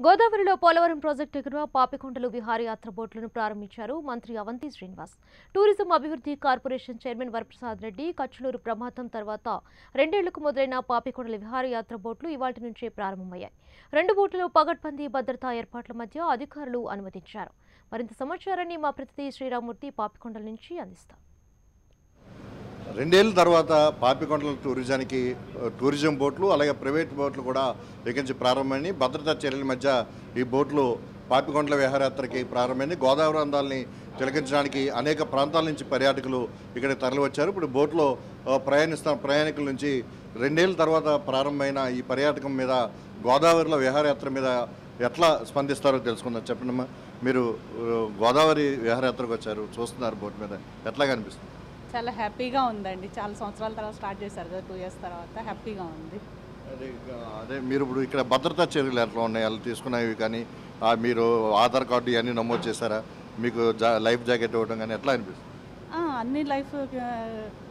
గోదావరిలో పోలవరం ప్రాజెక్టు ఎగువ పాపికొండలు విహారయాత్ర బోట్లను ప్రారంభించారు మంత్రి అవంతి శ్రీనివాస్. టూరిజం అభివృద్ధి కార్పొరేషన్ చైర్మన్ వరప్రసాద్ రెడ్డి కచ్లూరు ప్రమాదం తర్వాత 2 ఏళ్లకు మొదలైన పాపికొండల విహారయాత్ర బోట్లు ఇవాల్టి నుంచే ప్రారంభమయ్యాయి. 2 బోట్లలో పగడ్బందీ భద్రతా ఏర్పాట్ల మధ్య అధికారులు అనుమతించారు. మరింత సమాచారాన్ని మా ప్రతినిధి శ్రీరామూర్తి పాపికొండల నుంచి అందిస్తారు. 2 ఏళ్ల తర్వాత పాపికొండల టూరిజం బోట్లు అలాగే ప్రైవేట్ బోట్లు కూడా ఎక్కించి ప్రారంభమైంది. భద్రతా చర్యల మధ్య ఈ బోట్లు పాపికొండల విహారయాత్రకి ప్రారంభమైంది. గోదావరి అందాలని తిలకించడానికి అనేక ప్రాంతాల నుంచి పర్యాటకులు ఇక్కడికి తరలివచ్చారు. ఇప్పుడు బోట్లో ప్రయాణిస్తున్న ప్రయాణికుల నుంచి 2 ఏళ్ల తర్వాత ప్రారంభమైన ఈ పర్యాటకం మీద గోదావరిలో విహారయాత్ర మీద ఎట్లా స్పందిస్తారో తెలుసుకుందాం. చెప్పండమ్మా, మీరు గోదావరి విహారయాత్రకు వచ్చారు, చూస్తున్నారు, బోట్ మీద ఎట్లా కనిపిస్తుంది? చాలా హ్యాపీగా ఉందండి. చాలా సంవత్సరాల తర్వాత స్టార్ట్ చేశారు కదా, 2 ఇయర్స్ తర్వాత హ్యాపీగా ఉంది. అదే మీరు ఇప్పుడు ఇక్కడ భద్రతా చర్యలు ఎట్లా ఉన్నాయి, వాళ్ళు తీసుకున్నవి కానీ మీరు ఆధార్ కార్డు ఇవన్నీ నమోదు చేశారా? మీకు లైఫ్ జాకెట్ ఇవ్వడం కానీ ఎట్లా అనిపిస్తుంది? అన్ని లైఫ్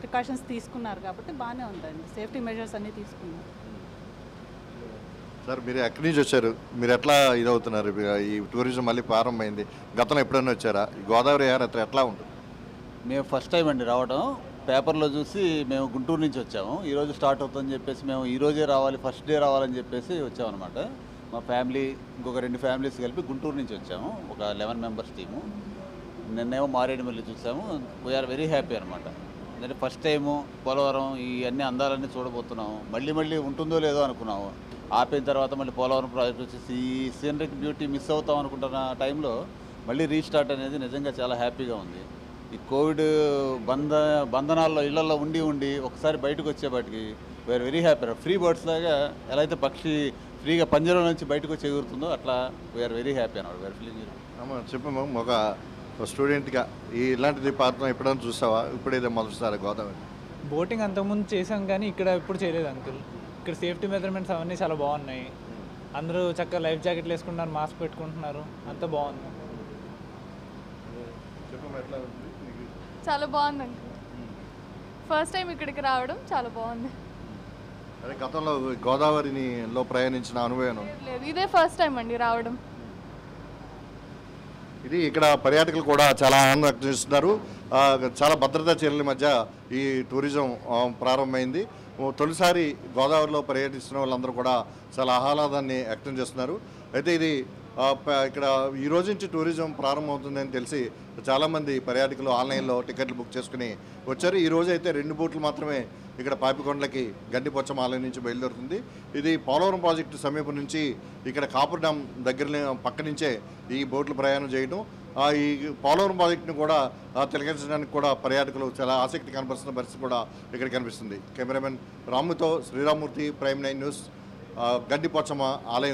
ప్రికాషన్స్ తీసుకున్నారు కాబట్టి బాగానే ఉందండి. సేఫ్టీ మెజర్స్ అన్నీ తీసుకున్నారు. సార్, మీరు ఎక్కడి నుంచి వచ్చారు? మీరు ఎట్లా ఇదవుతున్నారు? ఈ టూరిజం మళ్ళీ ప్రారంభమైంది, గతంలో ఎప్పుడైనా వచ్చారా? ఈ గోదావరి యాత్ర ఎట్లా ఉంటుంది? మేము ఫస్ట్ టైం అండి రావడం. పేపర్లో చూసి మేము గుంటూరు నుంచి వచ్చాము. ఈరోజు స్టార్ట్ అవుతుందని చెప్పేసి మేము ఈరోజే రావాలి, ఫస్ట్ డే రావాలని చెప్పేసి వచ్చామన్నమాట. మా ఫ్యామిలీ ఇంకొక 2 ఫ్యామిలీస్ కలిపి గుంటూరు నుంచి వచ్చాము, ఒక 11 మెంబర్స్ టీము. నిన్నేమో మారేడుమిల్లి చూసాము. వీఆర్ వెరీ హ్యాపీ అనమాట. ఎందుకంటే ఫస్ట్ టైము పోలవరం ఈ అన్ని అందాలన్నీ చూడబోతున్నాము. మళ్ళీ ఉంటుందో లేదో అనుకున్నాము. ఆపిన తర్వాత మళ్ళీ పోలవరం ప్రాజెక్ట్ వచ్చేసి ఈ సీనరిక్ బ్యూటీ మిస్ అవుతాం అనుకుంటున్న టైంలో మళ్ళీ రీస్టార్ట్ అనేది నిజంగా చాలా హ్యాపీగా ఉంది. ఈ కోవిడ్ బంధనాల్లో ఇళ్లలో ఉండి ఒకసారి బయటకు వచ్చేపాటికి we are very happy. Free birds లాగా ఎలా అయితే పక్షి ఫ్రీగా పంజరం నుంచి బయటకు వచ్చి ఎగురుతుందో అట్లా వీఆర్ వెరీ హ్యాపీ అన్నమాట. We are feeling. చెప్పమ్మా, ఒక స్టూడెంట్గా ఇలాంటిది పాత్ర ఎప్పుడైనా చూసావా? ఇప్పుడైతే మొదటిసారి గోదావరి బోటింగ్ అంతకుముందు చేసాం కానీ ఇక్కడ ఎప్పుడు చేయలేదు అంకుల్. ఇక్కడ సేఫ్టీ మెజర్మెంట్స్ అవన్నీ చాలా బాగున్నాయి. అందరూ చక్కగా లైఫ్ జాకెట్లు వేసుకుంటున్నారు, మాస్క్ పెట్టుకుంటున్నారు, అంతా బాగుంది. చాలా బాగుంది అంకుల్. ఫస్ట్ టైం ఇక్కడికి రావడం చాలా బాగుంది. అదే గతంలో గోదావరిలో ప్రయాణించిన అనుభవం లేదు, ఇదే ఫస్ట్ టైం అండి రావడం. ఇది ఇక్కడ పర్యాటకులు కూడా చాలా ఆనందం వ్యక్తం చేస్తున్నారు. చాలా భద్రతా చర్యల మధ్య ఈ టూరిజం ప్రారంభమైంది. తొలిసారి గోదావరిలో పర్యటిస్తున్న వాళ్ళందరూ కూడా చాలా ఆహ్లాదాన్ని వ్యక్తం చేస్తున్నారు. అయితే ఇది ఇక్కడ ఈ రోజు నుంచి టూరిజం ప్రారంభమవుతుందని తెలిసి చాలామంది పర్యాటకులు ఆన్లైన్లో టికెట్లు బుక్ చేసుకుని వచ్చారు. ఈ రోజు అయితే 2 బోట్లు మాత్రమే ఇక్కడ పాపికొండలకి గండిపోచమ్మ ఆలయం నుంచి బయలుదేరుతుంది. ఇది పోలవరం ప్రాజెక్టు సమీపం నుంచి ఇక్కడ కాపుర్ డ్యామ్ దగ్గర పక్క నుంచే ఈ బోట్లు ప్రయాణం చేయడం, ఈ పోలవరం ప్రాజెక్టును కూడా తిలకించడానికి కూడా పర్యాటకులు చాలా ఆసక్తి కనపరుస్తున్న పరిస్థితి కూడా ఇక్కడ కనిపిస్తుంది. కెమెరామెన్ రాముతో శ్రీరామూర్తి, ప్రైమ్ 9 న్యూస్, గండిపోచమ్మ ఆలయం.